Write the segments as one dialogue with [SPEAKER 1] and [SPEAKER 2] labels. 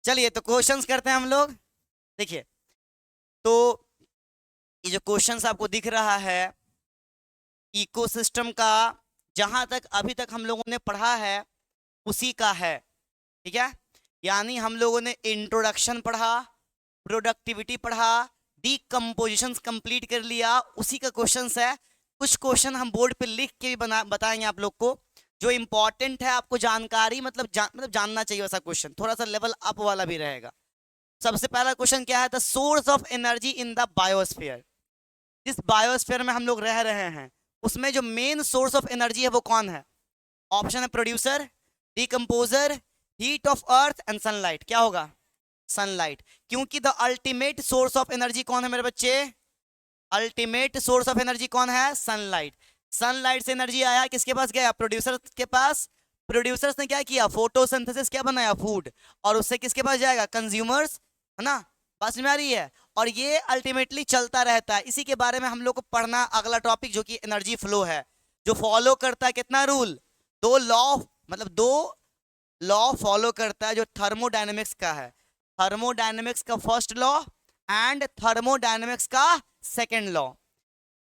[SPEAKER 1] चलिए तो क्वेश्चंस करते हैं हम लोग। देखिए, तो ये जो क्वेश्चंस आपको दिख रहा है इकोसिस्टम का, जहां तक अभी तक हम लोगों ने पढ़ा है उसी का है। ठीक है, यानी हम लोगों ने इंट्रोडक्शन पढ़ा, प्रोडक्टिविटी पढ़ा, डीकम्पोजिशन कंप्लीट कर लिया, उसी का क्वेश्चंस है। कुछ क्वेश्चन हम बोर्ड पे लिख के भी बताएंगे आप लोग को, जो इंपॉर्टेंट है आपको जानकारी, मतलब जानना चाहिए वैसा क्वेश्चन, थोड़ा सा लेवल अप वाला भी रहेगा। सबसे पहला क्वेश्चन क्या है? The source of energy in the biosphere. जिस बायोस्फीयर में हम लोग रह रहे हैं उसमें जो मेन सोर्स ऑफ एनर्जी है वो कौन है? ऑप्शन है producer, decomposer, heat of earth and sunlight. क्या होगा? सनलाइट। क्योंकि the ultimate source of energy कौन है मेरे बच्चे? अल्टीमेट सोर्स ऑफ एनर्जी कौन है? सनलाइट। सनलाइट से एनर्जी आया, किसके पास गया? प्रोड्यूसर के पास। प्रोड्यूसर्स ने क्या किया? फोटोसिंथेसिस, क्या बनाया? फूड। और उससे किसके पास जाएगा? कंज्यूमर्स, है ना? बात समझ में आ रही है? और ये अल्टीमेटली चलता रहता है। इसी के बारे में हम लोग को पढ़ना अगला टॉपिक, जो कि एनर्जी फ्लो है, जो फॉलो करता है कितना रूल? दो लॉ, मतलब दो लॉ फॉलो करता है जो थर्मोडायनेमिक्स का है। थर्मोडायनेमिक्स का फर्स्ट लॉ एंड थर्मोडायनेमिक्स का सेकेंड लॉ।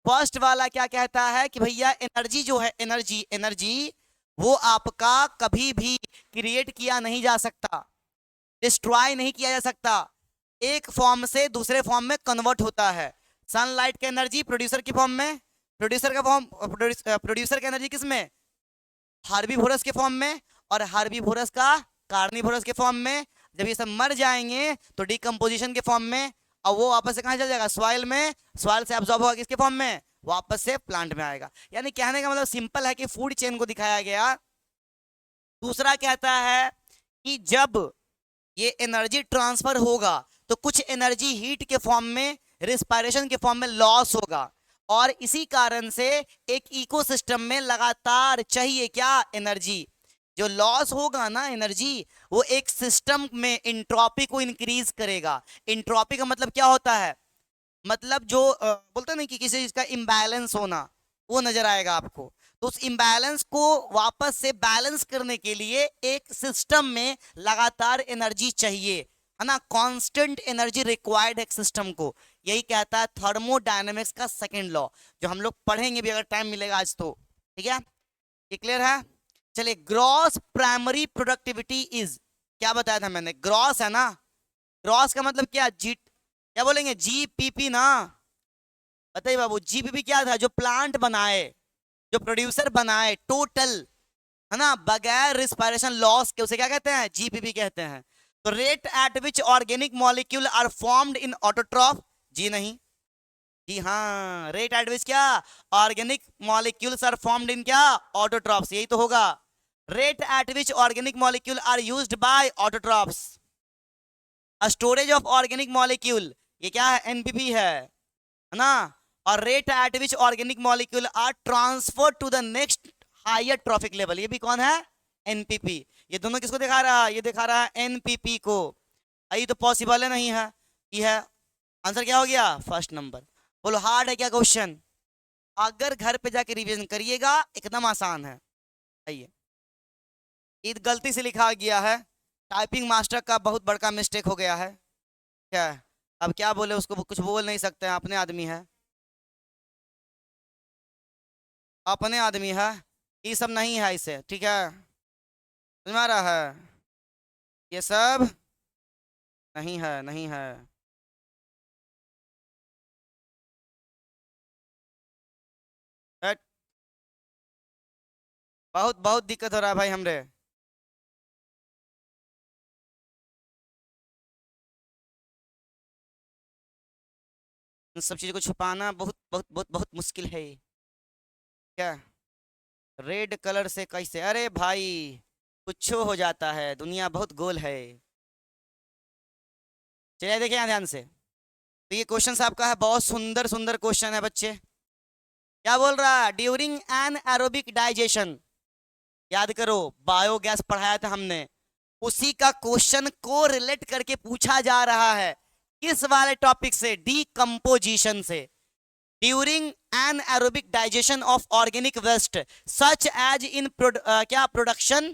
[SPEAKER 1] फर्स्ट वाला क्या कहता है कि भैया एनर्जी जो है, एनर्जी एनर्जी वो आपका कभी भी क्रिएट किया नहीं जा सकता, डिस्ट्रॉय नहीं किया जा सकता, एक फॉर्म से दूसरे फॉर्म में कन्वर्ट होता है। सनलाइट का एनर्जी प्रोड्यूसर की फॉर्म में, प्रोड्यूसर का फॉर्म, प्रोड्यूसर का एनर्जी किस में? हार्बीवोरस के फॉर्म में, और हार्बीवोरस का कार्निवोरस के फॉर्म में। जब ये सब मर जाएंगे तो डिकम्पोजिशन के फॉर्म में, और वो वापस से कहाँ चल जाएगा? सॉइल में। सॉइल से एब्जॉर्ब होगा किसके फॉर्म में? वापस से प्लांट में आएगा। यानी कहने का मतलब सिंपल है कि फूड चेन को दिखाया गया। दूसरा कहता है कि जब ये एनर्जी ट्रांसफर होगा तो कुछ एनर्जी हीट के फॉर्म में, रिस्पायरेशन के फॉर्म में लॉस होगा, और इसी कारण से एक इकोसिस्टम में लगातार चाहिए क्या? एनर्जी। जो लॉस होगा ना एनर्जी, वो एक सिस्टम में इंट्रोपी को इंक्रीज करेगा। इंट्रोपी का मतलब क्या होता है? मतलब जो बोलते हैं ना कि किसी चीज का इम्बैलेंस होना, वो नजर आएगा आपको। तो उस इम्बैलेंस को वापस से बैलेंस करने के लिए एक सिस्टम में लगातार एनर्जी चाहिए, है ना? कांस्टेंट एनर्जी रिक्वायर्ड है सिस्टम को। यही कहता है थर्मोडायनेमिक्स का सेकंड लॉ, जो हम लोग पढ़ेंगे भी अगर टाइम मिलेगा आज तो। ठीक है, ये क्लियर है? चलिए, ग्रॉस प्राइमरी प्रोडक्टिविटी इज, क्या बताया था मैंने? ग्रॉस है ना? ग्रॉस का मतलब क्या? जी, क्या बोलेंगे? जीपीपी ना? बताइए बाबू, जीपीपी क्या था? जो प्लांट बनाए, जो प्रोड्यूसर बनाए टोटल, है ना, बगैर रिस्पायरेशन लॉस के, उसे क्या कहते हैं? जीपीपी कहते हैं। तो rate at which organic molecule are formed in autotroph. जी नहीं, जी हाँ, रेट एट विच क्या? Organic molecules are formed in क्या? ऑटोट्रॉफ्स, यही तो होगा। Rate at which organic molecule are used by autotrophs. Storage of organic molecule, ये क्या है? एनपीपी है ना? और rate at which organic molecule are transfer to the next higher trophic level, ये भी कौन है? एनपीपी। ये दोनों किसको दिखा रहा है? ये दिखा रहा है एनपीपी को। ये तो पॉसिबल है नहीं है, ये है। आंसर क्या हो गया? First number. बोलो हार्ड है क्या क्वेश्चन? अगर घर पे जाके रिवीजन करिएगा एकदम आसान है। आइए, ये गलती से लिखा गया है, टाइपिंग मास्टर का बहुत बड़का मिस्टेक हो गया है। क्या है? अब क्या बोले उसको, कुछ बोल नहीं सकते हैं, अपने आदमी है, अपने आदमी है, ये सब नहीं है इसे। ठीक है, समझ में आ रहा है? ये सब नहीं है, नहीं है। हट, बहुत बहुत दिक्कत हो रहा है भाई हमरे। इन सब चीज़ों को छुपाना बहुत बहुत बहुत बहुत मुश्किल है। क्या? रेड कलर से कैसे? अरे भाई, कुछ हो जाता है, दुनिया बहुत गोल है। चलिए देखिए यहाँ ध्यान से। तो ये क्वेश्चन आपका है, बहुत सुंदर सुंदर क्वेश्चन है बच्चे। क्या बोल रहा है? ड्यूरिंग एन एरोबिक डाइजेशन, याद करो बायोगैस पढ़ाया था हमने, उसी का क्वेश्चन को रिलेट करके पूछा जा रहा है। किस वाले टॉपिक से? डीकम्पोजिशन से। During anaerobic digestion of organic waste such as in क्या? प्रोडक्शन,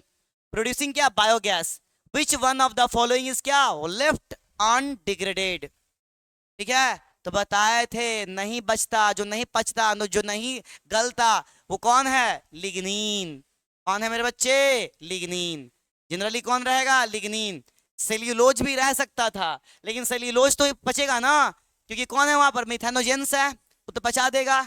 [SPEAKER 1] प्रोड्यूसिंग क्या? Biogas, which one of the following is क्या, लेफ्ट अनडिग्रेडेड, ठीक है। तो बताए थे नहीं बचता, जो नहीं पचता, जो नहीं गलता, वो कौन है, लिग्नीन। कौन है मेरे बच्चे, लिग्नीन। जनरली कौन रहेगा, लिग्नीन। सेल्यूलोज भी रह सकता था, लेकिन सेल्यूलोज तो पचेगा ना, क्योंकि कौन है वहां पर, मिथेनोजेंस है, वो तो पचा देगा,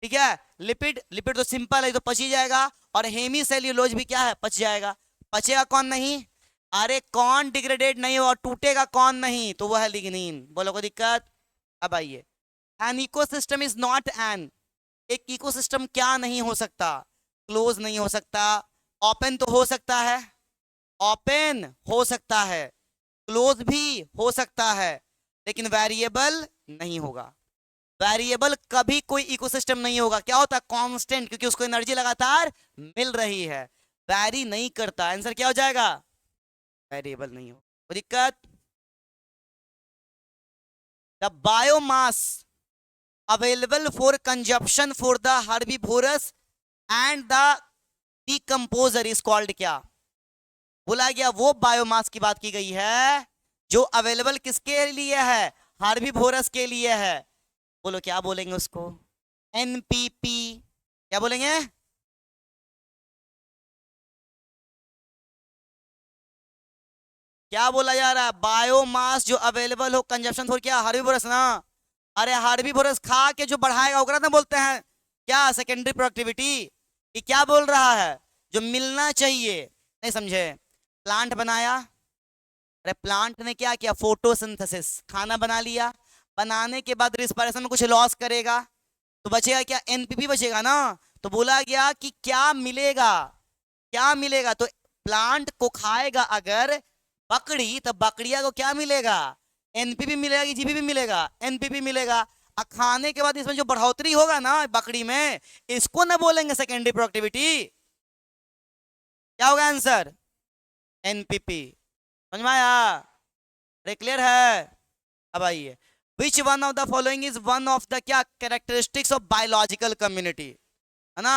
[SPEAKER 1] ठीक है। लिपिड, लिपिड तो सिंपल है, तो पच ही जाएगा। और हेमी सेल्यूलोज भी क्या है, पच जाएगा। पचेगा कौन नहीं, अरे कौन डिग्रेडेड नहीं होगा, टूटेगा कौन नहीं, तो वो है लिग्नीन। बोलो कोई दिक्कत। अब आइए, an ecosystem is not an, एक इकोसिस्टम क्या नहीं हो सकता, क्लोज नहीं हो सकता। ओपन तो हो सकता है, ओपन हो सकता है, क्लोज भी हो सकता है, लेकिन वेरिएबल नहीं होगा। वेरिएबल कभी कोई इकोसिस्टम नहीं होगा, क्या होता है, कांस्टेंट, क्योंकि उसको एनर्जी लगातार मिल रही है, वैरी नहीं करता। आंसर क्या हो जाएगा, वेरिएबल नहीं हो। कोई दिक्कत। The biomass available for consumption for the herbivorous and the decomposer is called क्या, बोला गया वो बायोमास की बात की गई है जो अवेलेबल किसके लिए है, हर्बिवोरस के लिए है। बोलो क्या बोलेंगे उसको, एनपीपी। क्या बोलेंगे, क्या बोला जा रहा है, बायोमास जो अवेलेबल हो कंजप्शन फॉर क्या, हर्बिवोरस ना। अरे हर्बिवोरस खा के जो बढ़ाएगा ओकरा ना बोलते हैं क्या, सेकेंडरी प्रोडक्टिविटी। ये क्या बोल रहा है, जो मिलना चाहिए, नहीं समझे। प्लांट बनाया, अरे प्लांट ने क्या किया, फोटोसिंथेसिस, खाना बना लिया, बनाने के बाद रिस्पायरेशन में कुछ लॉस करेगा, तो बचेगा क्या, एनपीपी बचेगा ना। तो बोला गया कि क्या मिलेगा, क्या मिलेगा, तो प्लांट को खाएगा अगर बकरी, तो बकरिया को क्या मिलेगा, एनपीपी मिलेगा कि जीपीपी मिलेगा, एनपीपी मिलेगा। और खाने के बाद इसमें जो बढ़ोतरी होगा ना बकरी में, इसको ना बोलेंगे सेकेंडरी प्रोडक्टिविटी, क्या होगा आंसर, एनपीपी। समझ में आया, अरे क्लियर है। अब आइए, विच one of the following is one of the क्या, कैरेक्टरिस्टिक्स ऑफ बायोलॉजिकल कम्युनिटी, है ना।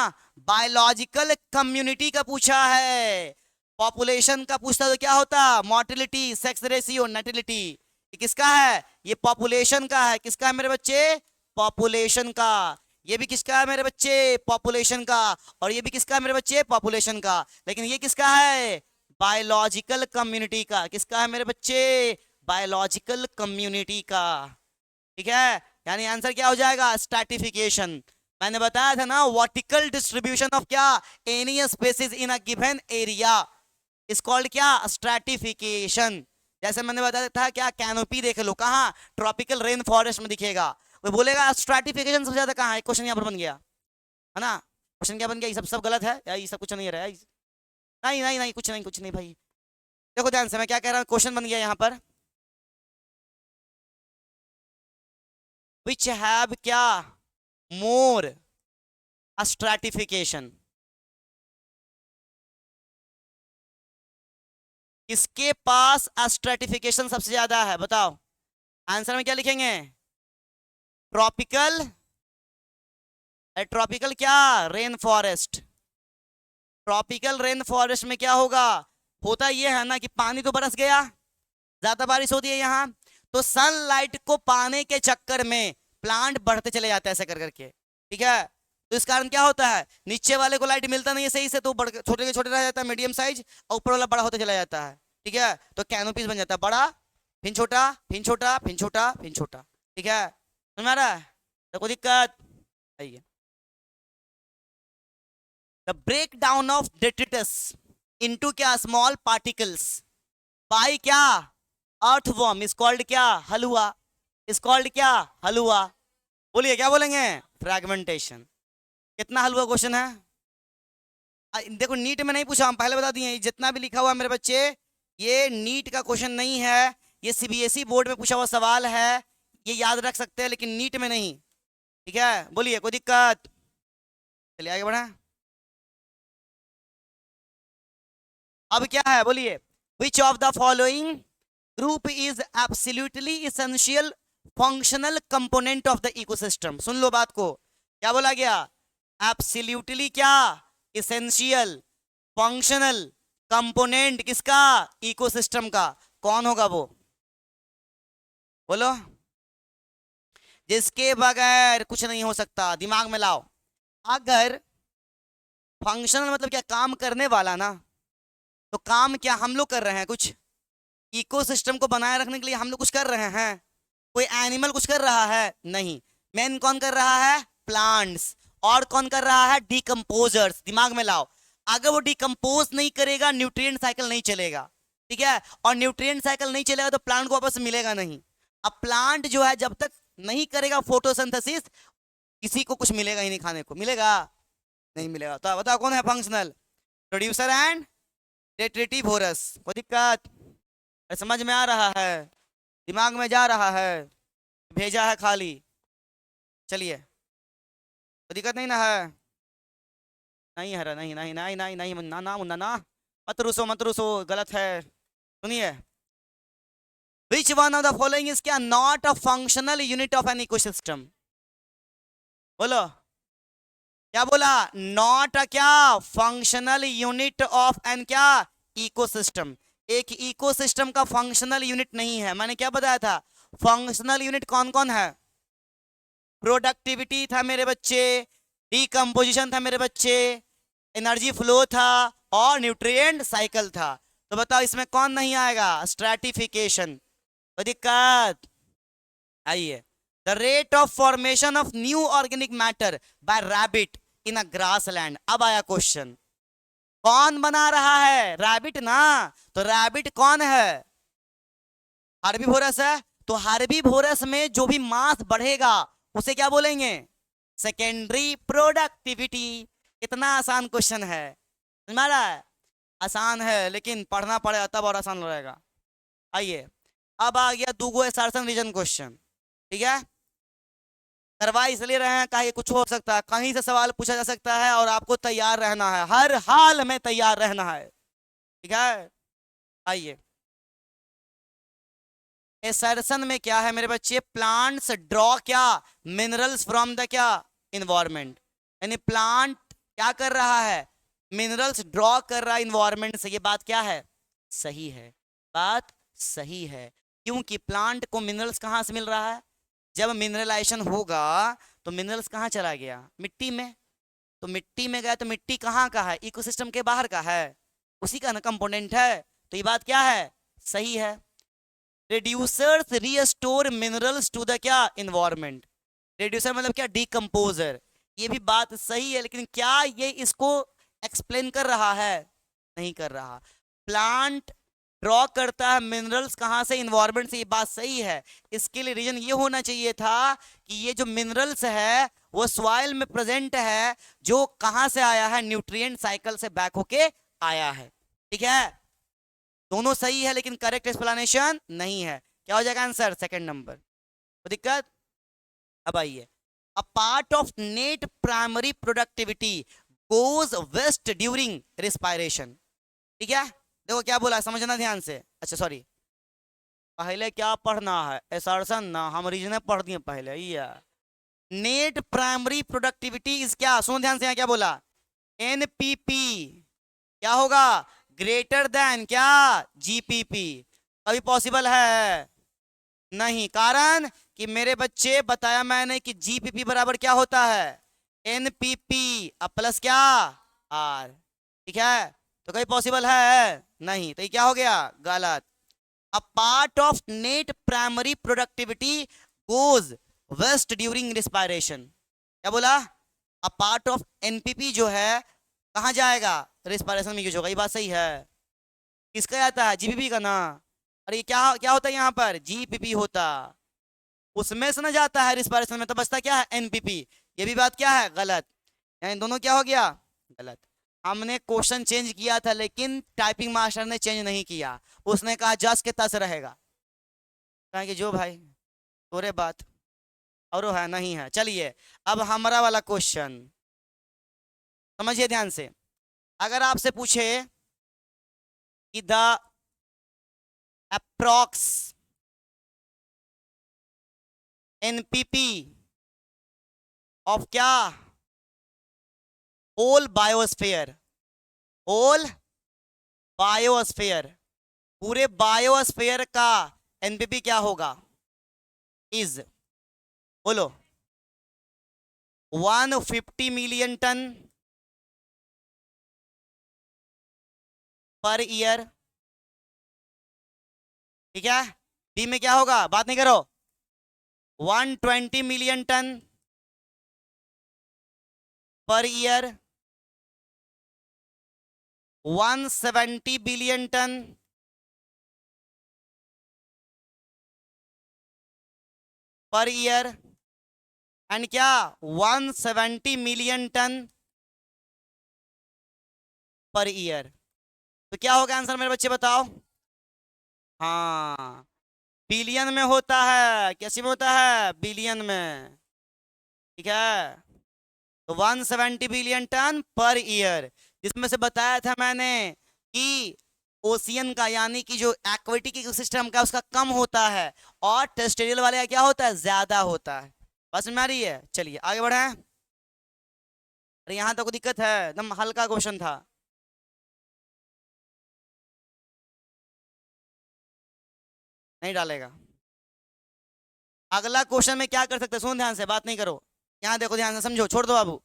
[SPEAKER 1] बायोलॉजिकल कम्युनिटी का पूछा है, पॉपुलेशन का पूछता तो क्या होता, मोर्टिलिटी, सेक्स रेशियो, नेटिलिटी। ये किसका है, ये पॉपुलेशन का है, किसका है मेरे बच्चे, पॉपुलेशन का। ये भी किसका है मेरे बच्चे, पॉपुलेशन का। और ये भी किसका है मेरे बच्चे, पॉपुलेशन का। लेकिन ये किसका है, बायोलॉजिकल कम्युनिटी का। किसका है मेरे बच्चे, बायोलॉजिकल कम्युनिटी का, ठीक है। यानी आंसर क्या हो जाएगा, स्ट्रैटिफिकेशन। मैंने बताया था ना, वर्टिकल डिस्ट्रीब्यूशन ऑफ क्या, any species in a given area is called क्या, स्ट्रैटिफिकेशन। जैसे मैंने बताया था क्या, कैनोपी देख लो, कहाँ, ट्रॉपिकल रेन फॉरेस्ट में दिखेगा। वो बोलेगा स्ट्रैटिफिकेशन सबसे ज्यादा कहाँ है, क्वेश्चन यहाँ पर बन गया है ना। क्वेश्चन क्या बन गया, ये सब गलत है या ये सब कुछ नहीं रहा है, नहीं नहीं नहीं, कुछ नहीं, कुछ नहीं भाई। देखो ध्यान से मैं क्या कह रहा हूँ, क्वेश्चन बन गया यहाँ पर, विच हैव क्या, मोर स्ट्रैटिफिकेशन। किसके पास स्ट्रैटिफिकेशन सबसे ज्यादा है, बताओ। आंसर में क्या लिखेंगे, ट्रॉपिकल, ट्रॉपिकल क्या, rain forest. Tropical rain forest में क्या होगा, होता ये है ना कि पानी तो बरस गया, ज्यादा बारिश होती है यहाँ, तो सनलाइट को पाने के चक्कर में प्लांट बढ़ते चले जाते हैं ऐसे कर करके, ठीक है। तो इस कारण क्या होता है, नीचे वाले को लाइट मिलता नहीं है सही से, तो बढ़ छोटे के छोटे रह जाता है, मीडियम साइज, और ऊपर वाला बड़ा होते चला जाता है, ठीक है। तो कैनोपीज बन जाता है बड़ा, फिर छोटा, फिर छोटा, फिर छोटा, फिर छोटा, ठीक है। समझ में आ रहा है, तो कोई दिक्कत। आइए, the break down of detritus into क्या, स्मॉल पार्टिकल्स बाय क्या, अर्थवर्म इज कॉल्ड क्या, हलुआ, इज कॉल्ड क्या, हलुआ। बोलिए क्या बोलेंगे, फ्रैगमेंटेशन। कितना हलुआ क्वेश्चन है, देखो नीट में नहीं पूछा, हम पहले बता दिए, जितना भी लिखा हुआ है मेरे बच्चे, ये नीट का क्वेश्चन नहीं है, ये सीबीएसई बोर्ड में पूछा हुआ सवाल है, ये याद रख सकते हैं, लेकिन नीट में नहीं, ठीक है। बोलिए कोई दिक्कत, चलिए आगे बढ़ा। अब क्या है, बोलिए, which of the following group is absolutely essential functional component of the ecosystem. सुन लो बात को, क्या बोला गया, एब्सोल्युटली क्या, इसेंशियल, फंक्शनल, कंपोनेंट किसका? इकोसिस्टम का। कौन होगा वो? बोलो। जिसके बगैर कुछ नहीं हो सकता, दिमाग में लाओ। अगर फंक्शनल मतलब क्या? काम करने वाला ना। तो काम क्या हम लोग कर रहे हैं? कुछ इकोसिस्टम को बनाए रखने के लिए हम लोग कुछ कर रहे हैं? कोई एनिमल कुछ कर रहा है? नहीं। मेन कौन कर रहा है? प्लांट्स। और कौन कर रहा है? डिकम्पोजर्स। दिमाग में लाओ। अगर वो डिकम्पोज नहीं करेगा, न्यूट्रिएंट साइकिल नहीं चलेगा। ठीक है? और न्यूट्रिएंट साइकिल नहीं चलेगा तो प्लांट को वापस मिलेगा नहीं। अब प्लांट जो है जब तक नहीं करेगा फोटोसिंथेसिस, किसी को कुछ मिलेगा ही नहीं, खाने को मिलेगा नहीं मिलेगा। तो बताओ कौन है फंक्शनल? Producer and डेट्रिटिवोरस। कोई दिक्कत? समझ में आ रहा है? दिमाग में जा रहा है? भेजा है खाली? चलिए, कोई दिक्कत नहीं ना है? नहीं है? नहीं नहीं नहीं नहीं नहीं, ना ना मुन्ना ना, मत रुसो मत रुसो, गलत है। सुनिए, which one of the following is क्या? Not a functional unit of an ecosystem. बोलो क्या बोला? नॉट अ क्या? फंक्शनल यूनिट ऑफ एन क्या? इकोसिस्टम। एक इकोसिस्टम का फंक्शनल यूनिट नहीं है। मैंने क्या बताया था? फंक्शनल यूनिट कौन कौन है? प्रोडक्टिविटी था मेरे बच्चे, डिकम्पोजिशन था मेरे बच्चे, एनर्जी फ्लो था, और न्यूट्रिएंट साइकिल था। तो बताओ इसमें कौन नहीं आएगा? स्ट्रैटिफिकेशन। कोई दिक्कत? आइए, the rate of formation of new organic matter bye rabbit in a grassland. अब आया क्वेश्चन, कौन बना रहा है? रैबिट ना। तो रैबिट कौन है? हार्बीवोरस है। तो हार्बीवोरस में जो भी मास बढ़ेगा उसे क्या बोलेंगे? Secondary productivity. इतना आसान क्वेश्चन है, समझ में आ रहा है? आसान है लेकिन पढ़ना पड़ेगा तब और आसान रहेगा। आइए, अब आ गया दूगो असर्शन रीजन क्वेश्चन। ठीक है? करवा इसलिए रहे हैं कहीं कुछ हो सकता है, कहीं से सवाल पूछा जा सकता है, और आपको तैयार रहना है, हर हाल में तैयार रहना है। ठीक है? आइए, एसर्शन में क्या है मेरे बच्चे? प्लांट्स ड्रॉ क्या? मिनरल्स फ्रॉम द क्या? इन्वायरमेंट। यानी प्लांट क्या कर रहा है? मिनरल्स ड्रॉ कर रहा है इन्वायरमेंट से। ये बात क्या है? सही है। बात सही है, क्योंकि प्लांट को मिनरल्स कहाँ से मिल रहा है? जब मिनरलाइजेशन होगा तो मिनरल्स कहाँ चला गया? मिट्टी में। तो मिट्टी में गया तो मिट्टी कहाँ का है? इकोसिस्टम के बाहर का है, उसी का ना कंपोनेंट है। तो ये बात क्या है? सही है। Reducers restore minerals to the क्या? इन्वायरमेंट। रिड्यूसर मतलब क्या? डिकम्पोजर। ये भी बात सही है, लेकिन क्या ये इसको एक्सप्लेन कर रहा है? नहीं कर रहा। प्लांट ड्रॉ करता है मिनरल्स कहाँ से? इन्वायरमेंट से। ये बात सही है। इसके लिए रीजन ये होना चाहिए था कि ये जो मिनरल्स है वो सॉइल में प्रेजेंट है, जो कहाँ से आया है? न्यूट्रिएंट साइकिल से बैक होके आया है। ठीक है? दोनों सही है, लेकिन करेक्ट एक्सप्लेनेशन नहीं है। क्या हो जाएगा आंसर? Second number. तो दिक्कत? अब आइए, a part of net primary productivity goes waste during respiration. ठीक है? देखो क्या बोला, समझना ध्यान से। अच्छा सॉरी, पहले क्या पढ़ना है? एसर्शन ना, हम रीजन पढ़ दिए पहले। या नेट प्राइमरी प्रोडक्टिविटी इज क्या? सुनो ध्यान से, यहाँ क्या बोला? एनपीपी क्या होगा? ग्रेटर देन क्या? जीपीपी। अभी पॉसिबल है? नहीं। कारण कि मेरे बच्चे बताया मैंने कि जीपीपी बराबर क्या होता है? एनपीपी अब प्लस क्या? आर। ठीक है? तो कहीं पॉसिबल है? नहीं। तो ये क्या हो गया? गलत। A part of net primary productivity goes waste during respiration. क्या बोला? अ पार्ट ऑफ एनपीपी जो है कहाँ जाएगा? रिस्पायरेशन में यूज होगा। ये बात सही है। किसका जाता है? जीपीपी का ना। अरे ये क्या क्या होता है यहाँ पर? जीपीपी होता, उसमें से ना जाता है रिस्पायरेशन में, तो बचता क्या है? एनपीपी। ये भी बात क्या है? गलत। यानी दोनों क्या हो गया? गलत। हमने क्वेश्चन चेंज किया था, लेकिन टाइपिंग मास्टर ने चेंज नहीं किया। उसने कहा जस के तस रहेगा। कहा कि जो भाई तोरे बात और है नहीं है। चलिए, अब हमारा वाला क्वेश्चन समझिए ध्यान से। अगर आपसे पूछे कि द अप्रॉक्स एनपीपी ऑफ क्या? Whole biosphere. होल बायोस्फीयर, पूरे बायोस्फीयर का एनपीपी क्या होगा? इज, बोलो, 150 मिलियन टन पर ईयर। ठीक है, बी में क्या होगा, बात नहीं करो, 120 million ton per year, 170 billion ton per year, and क्या 170 मिलियन टन पर ईयर। तो क्या होगा आंसर मेरे बच्चे बताओ? हाँ, बिलियन में होता है, कैसे में होता है, बिलियन में। ठीक है, तो 170 बिलियन टन पर ईयर, जिसमें से बताया था मैंने कि ओशियन का यानी कि जो एक्वेटिक इकोसिस्टम का उसका कम होता है, और टेरेस्ट्रियल वाले का क्या होता है, ज्यादा होता है। बस में आ रही है, चलिए आगे बढ़े। अरे यहाँ तो कोई दिक्कत है, एकदम हल्का क्वेश्चन था। नहीं डालेगा। अगला क्वेश्चन में क्या कर सकते हैं, सुन ध्यान से, बात नहीं करो, यहाँ देखो ध्यान से समझो, छोड़ दो बाबू।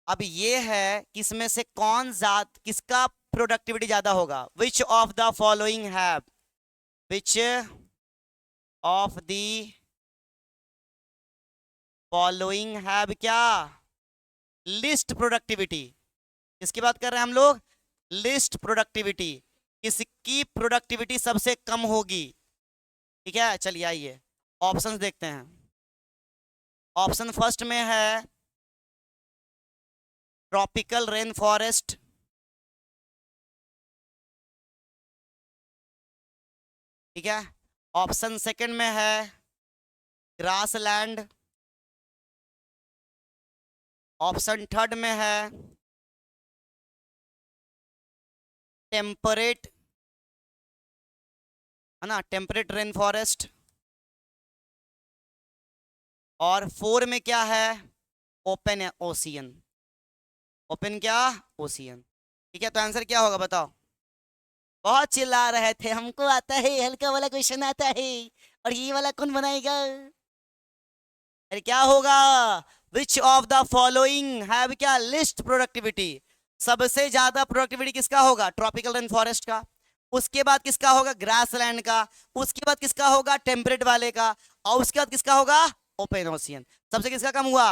[SPEAKER 1] अब ये है किसमें से कौन जात किसका प्रोडक्टिविटी ज्यादा होगा, विच of the following have, which of the following have क्या, लिस्ट प्रोडक्टिविटी। किसकी बात कर रहे हैं हम लोग, लिस्ट प्रोडक्टिविटी, किसकी प्रोडक्टिविटी सबसे कम होगी। ठीक है, चलिए आइए ऑप्शंस देखते हैं। ऑप्शन फर्स्ट में है ट्रॉपिकल रेन फॉरेस्ट, ठीक है। ऑप्शन सेकंड में है ग्रास लैंड। ऑप्शन थर्ड में है टेम्परेट, है ना, टेम्परेट रेन फॉरेस्ट। और फोर में क्या है, ओपन ओशियन, ओपन क्या, ओशियन। ठीक है, तो आंसर क्या होगा बताओ? बहुत चिल्ला रहे थे, हमको आता है, हल्का वाला क्वेश्चन आता है, और ये वाला कौन बनाएगा? अरे क्या होगा, विच ऑफ द फॉलोइंग हैव क्या, लिस्ट प्रोडक्टिविटी, सबसे ज्यादा प्रोडक्टिविटी किसका होगा, ट्रॉपिकल रेन फॉरेस्ट का। उसके बाद किसका होगा, ग्रासलैंड का। उसके बाद किसका होगा, टेम्परेट वाले का। और उसके बाद किसका होगा, ओपन ओशियन। सबसे किसका कम हुआ,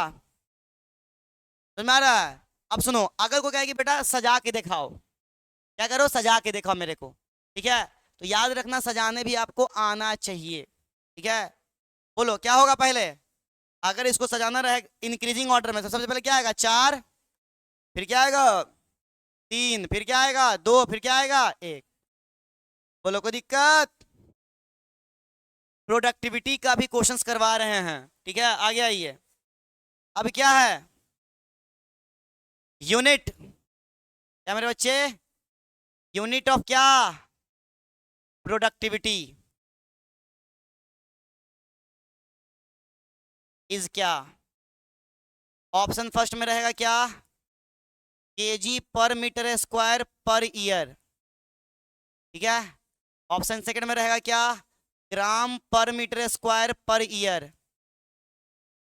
[SPEAKER 1] समझ में आ रहा है? अब सुनो, अगर कोई कहेगी बेटा सजा के दिखाओ, क्या करो, सजा के दिखाओ मेरे को, ठीक है, तो याद रखना सजाने भी आपको आना चाहिए। ठीक है, बोलो क्या होगा पहले, अगर इसको सजाना रहे इंक्रीजिंग ऑर्डर में, तो सबसे पहले क्या आएगा, 4, फिर क्या आएगा, 3, फिर क्या आएगा, 2, फिर क्या आएगा, 1। बोलो कोई दिक्कत? प्रोडक्टिविटी का भी क्वेश्चंस करवा रहे हैं, ठीक है, आगे आइए। अब क्या है, यूनिट, क्या मेरे बच्चे, यूनिट ऑफ क्या, प्रोडक्टिविटी इज क्या। ऑप्शन फर्स्ट में रहेगा क्या, केजी पर मीटर स्क्वायर पर ईयर, ठीक है। ऑप्शन सेकंड में रहेगा क्या, ग्राम पर मीटर स्क्वायर पर ईयर,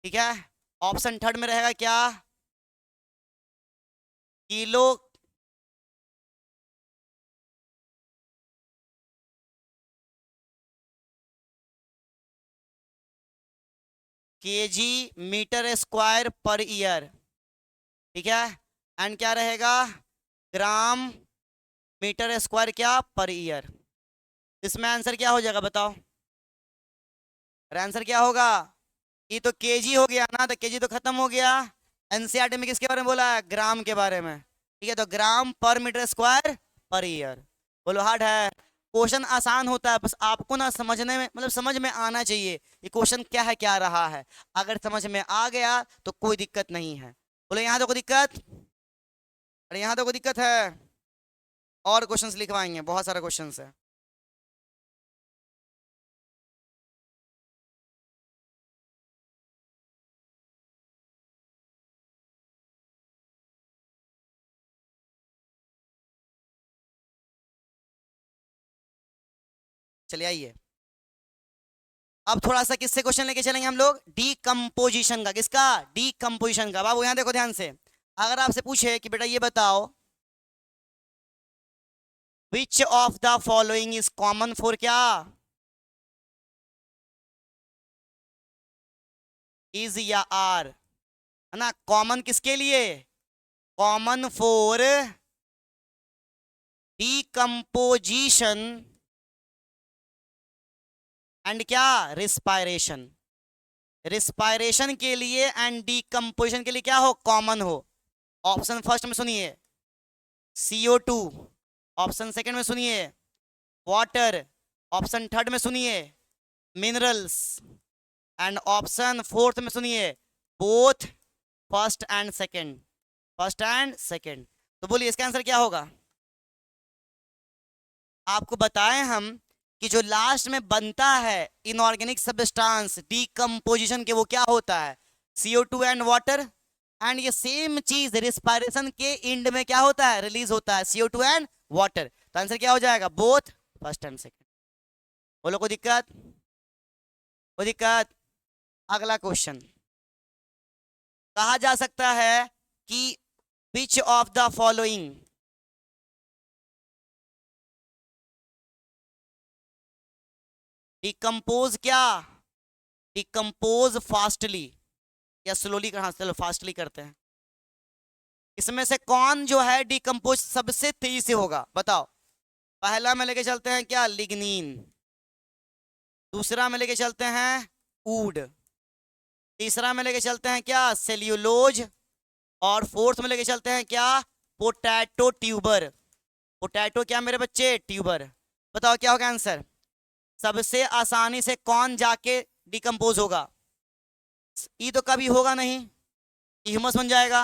[SPEAKER 1] ठीक है। ऑप्शन थर्ड में रहेगा क्या, kilo KG metre square per year, ठीक है। एंड क्या रहेगा, ग्राम मीटर स्क्वायर क्या पर ईयर। इसमें आंसर क्या हो जाएगा बताओ? अरे आंसर क्या होगा, ये तो केजी हो गया ना, तो केजी तो खत्म हो गया। एनसीईआरटी में किसके बारे में बोला है, ग्राम के बारे में, ठीक है, तो ग्राम पर मीटर स्क्वायर पर ईयर। बोलो हार्ड है, क्वेश्चन आसान होता है, बस आपको ना समझने में, मतलब समझ में आना चाहिए ये क्वेश्चन क्या है, क्या रहा है। अगर समझ में आ गया तो कोई दिक्कत नहीं है। बोलो यहाँ तो कोई दिक्कत, अरे यहाँ तो कोई दिक्कत है? और क्वेश्चंस लिखवाएंगे, बहुत सारे क्वेश्चंस है। चलिए आइए, अब थोड़ा सा किससे क्वेश्चन लेके चलेंगे हम लोग, डीकम्पोजिशन का। किसका? डीकम्पोजिशन का। बाबू यहाँ देखो ध्यान से, अगर आपसे पूछे कि बेटा ये बताओ, विच of the following is common for क्या, इज या आर, है ना, कॉमन किसके लिए, कॉमन फॉर डीकम्पोजिशन एंड क्या, रिस्पायरेशन। रिस्पायरेशन के लिए एंड डीकम्पोजिशन के लिए क्या हो, कॉमन हो। ऑप्शन फर्स्ट में सुनिए CO2, ऑप्शन सेकंड में सुनिए वाटर, ऑप्शन थर्ड में सुनिए मिनरल्स, एंड ऑप्शन फोर्थ में सुनिए both first and second, first and second. तो बोलिए इसका आंसर क्या होगा। आपको बताएं हम कि जो लास्ट में बनता है इनऑर्गेनिक सब्सटेंस डीकम्पोजिशन के, वो क्या होता है, CO2 एंड वाटर। एंड ये सेम चीज रिस्पायरेशन के एंड में क्या होता है, रिलीज होता है CO2 एंड वाटर। तो आंसर क्या हो जाएगा, बोथ फर्स्ट एंड सेकंड। बोलो कोई दिक्कत, कोई दिक्कत। अगला क्वेश्चन, कहा जा सकता है कि विच ऑफ द फॉलोइंग डिकम्पोज क्या, डिकम्पोज फास्टली या स्लोली, हाँ चलो फास्टली करते हैं। इसमें से कौन जो है डिकम्पोज सबसे तेजी से होगा, बताओ। पहला में लेके चलते हैं क्या, लिग्निन। दूसरा में लेके चलते हैं वुड। तीसरा में लेके चलते हैं क्या, सेल्यूलोज। और फोर्थ में लेके चलते हैं क्या, पोटैटो ट्यूबर। पोटैटो क्या मेरे बच्चे, ट्यूबर। बताओ क्या होगा आंसर। सबसे आसानी से कौन जाके डिकम्पोज होगा, ई तो कभी होगा नहीं, ह्यूमस बन जाएगा।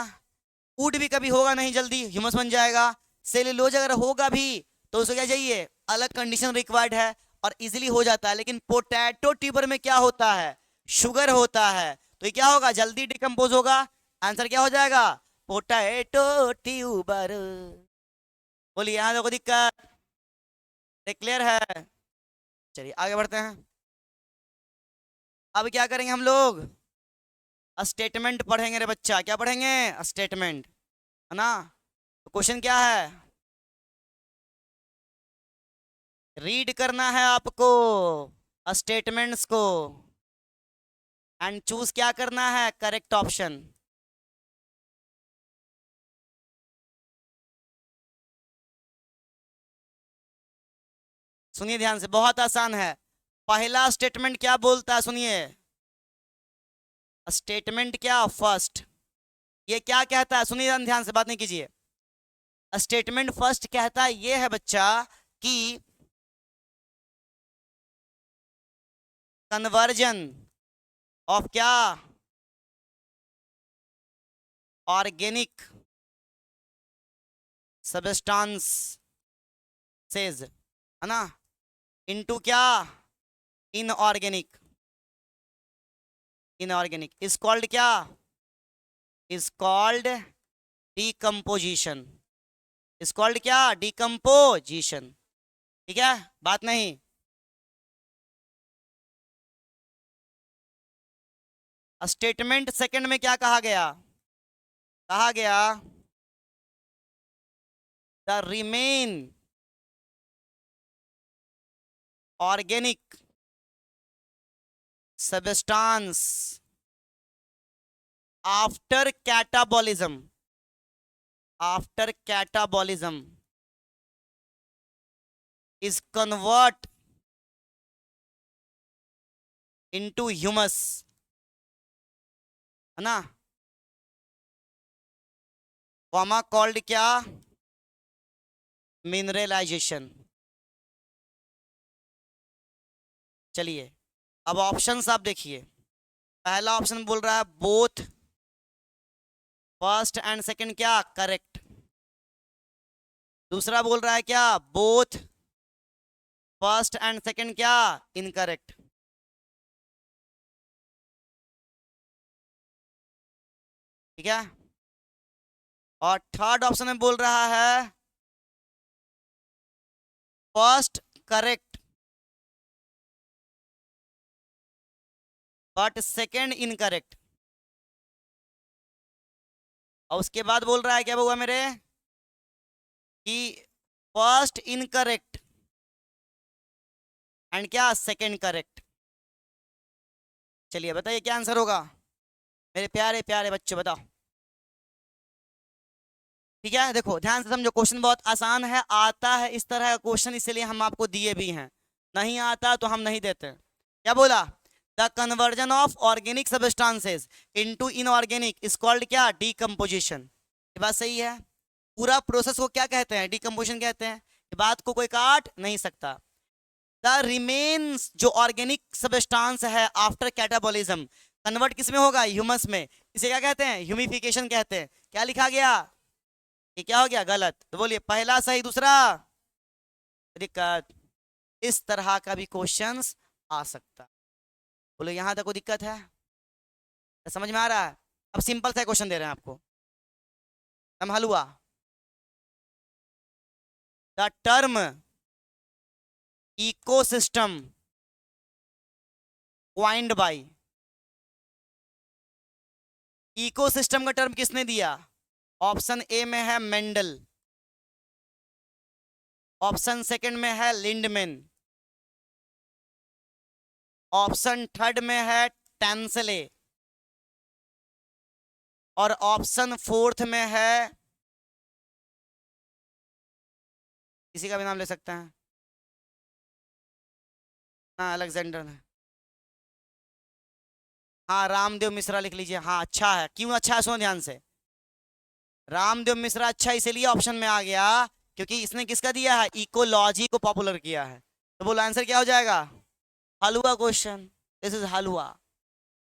[SPEAKER 1] वुड भी कभी होगा नहीं जल्दी, ह्यूमस बन जाएगा। सेल्यूलोज अगर होगा भी तो उसको क्या चाहिए, अलग कंडीशन रिक्वायर्ड है और इजीली हो जाता है। लेकिन पोटैटो ट्यूबर में क्या होता है, शुगर होता है, तो ये क्या होगा, जल्दी डिकम्पोज होगा। आंसर क्या हो जाएगा, पोटैटो ट्यूबर। बोलिए यहाँ देखो दिक्कत, क्लियर है। चलिए आगे बढ़ते हैं। अब क्या करेंगे हम लोग, स्टेटमेंट पढ़ेंगे रे बच्चा। क्या पढ़ेंगे, स्टेटमेंट, है ना। तो क्वेश्चन क्या है, रीड करना है आपको स्टेटमेंट्स को एंड चूज क्या करना है, करेक्ट ऑप्शन। सुनिए ध्यान से, बहुत आसान है। पहला स्टेटमेंट क्या बोलता है, सुनिए। स्टेटमेंट क्या, फर्स्ट, ये क्या कहता है, सुनिए ध्यान से, बात नहीं कीजिए। स्टेटमेंट फर्स्ट कहता है ये है बच्चा कि कन्वर्जन ऑफ क्या, ऑर्गेनिक सबस्टांस सेज, है ना, इनटू क्या, इनऑर्गेनिक, इनऑर्गेनिक इज कॉल्ड क्या, is called decomposition, is called क्या, डिकम्पोजिशन। ठीक है, बात नहीं। स्टेटमेंट सेकंड में क्या कहा गया, कहा गया the remain organic substance after catabolism, after catabolism is convert into humus, है ना, कॉमा कॉल्ड क्या, मिनरलाइजेशन। चलिए अब ऑप्शंस आप देखिए। पहला ऑप्शन बोल रहा है बोथ फर्स्ट एंड सेकंड क्या, करेक्ट। दूसरा बोल रहा है क्या, बोथ फर्स्ट एंड सेकंड क्या, इनकरेक्ट। ठीक है, और थर्ड ऑप्शन में बोल रहा है first correct but second incorrect. और उसके बाद बोल रहा है क्या हुआ मेरे कि फर्स्ट इनकरेक्ट एंड क्या सेकेंड करेक्ट। चलिए बताइए क्या आंसर होगा मेरे प्यारे प्यारे बच्चे, बताओ। ठीक है, देखो ध्यान से समझो, क्वेश्चन बहुत आसान है, आता है इस तरह का क्वेश्चन, इसलिए हम आपको दिए भी हैं, नहीं आता तो हम नहीं देते। क्या बोला? The conversion of organic substances into inorganic is called क्या? डीकम्पोजिशन। ये बात सही है। पूरा प्रोसेस को क्या कहते हैं? डीकम्पोजिशन कहते हैं। ये बात को कोई काट नहीं सकता। द रिमेन्स जो ऑर्गेनिक सब्सटेंस है आफ्टर कैटाबॉलिज्म कन्वर्ट किस में होगा? ह्यूमस में। इसे क्या कहते हैं? ह्यूमिफिकेशन कहते हैं। क्या लिखा गया? ये क्या हो गया? गलत। तो बोलिए पहला सही, दूसरा दिक्कत। इस तरह का भी क्वेश्चंस आ सकता। बोलो यहां तक कोई दिक्कत है? तो समझ में आ रहा है? अब सिंपल सा क्वेश्चन दे रहे हैं आपको, संभाल हुआ। The term ecosystem coined by, ecosystem का टर्म किसने दिया? ऑप्शन ए में है मेंडल, ऑप्शन सेकंड में है लिंडमैन, ऑप्शन थर्ड में है टेंसले, और ऑप्शन फोर्थ में है, किसी का भी नाम ले सकते हैं। हाँ अलेक्जेंडर ने। हाँ रामदेव मिश्रा लिख लीजिए। हाँ अच्छा है। क्यों अच्छा है? सुनो ध्यान से। रामदेव मिश्रा अच्छा इसलिए ऑप्शन में आ गया क्योंकि इसने किसका दिया है? इकोलॉजी को पॉपुलर किया है। तो बोलो आंसर क्या हो जाएगा? हलवा क्वेश्चन। दिस इज हलवा।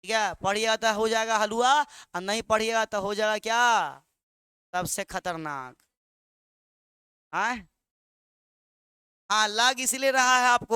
[SPEAKER 1] ठीक है, पढ़िएगा तो हो जाएगा हलवा, और नहीं पढ़िएगा तो हो जाएगा क्या? सबसे खतरनाक। हाँ हाँ, लग इसलिए रहा है आपको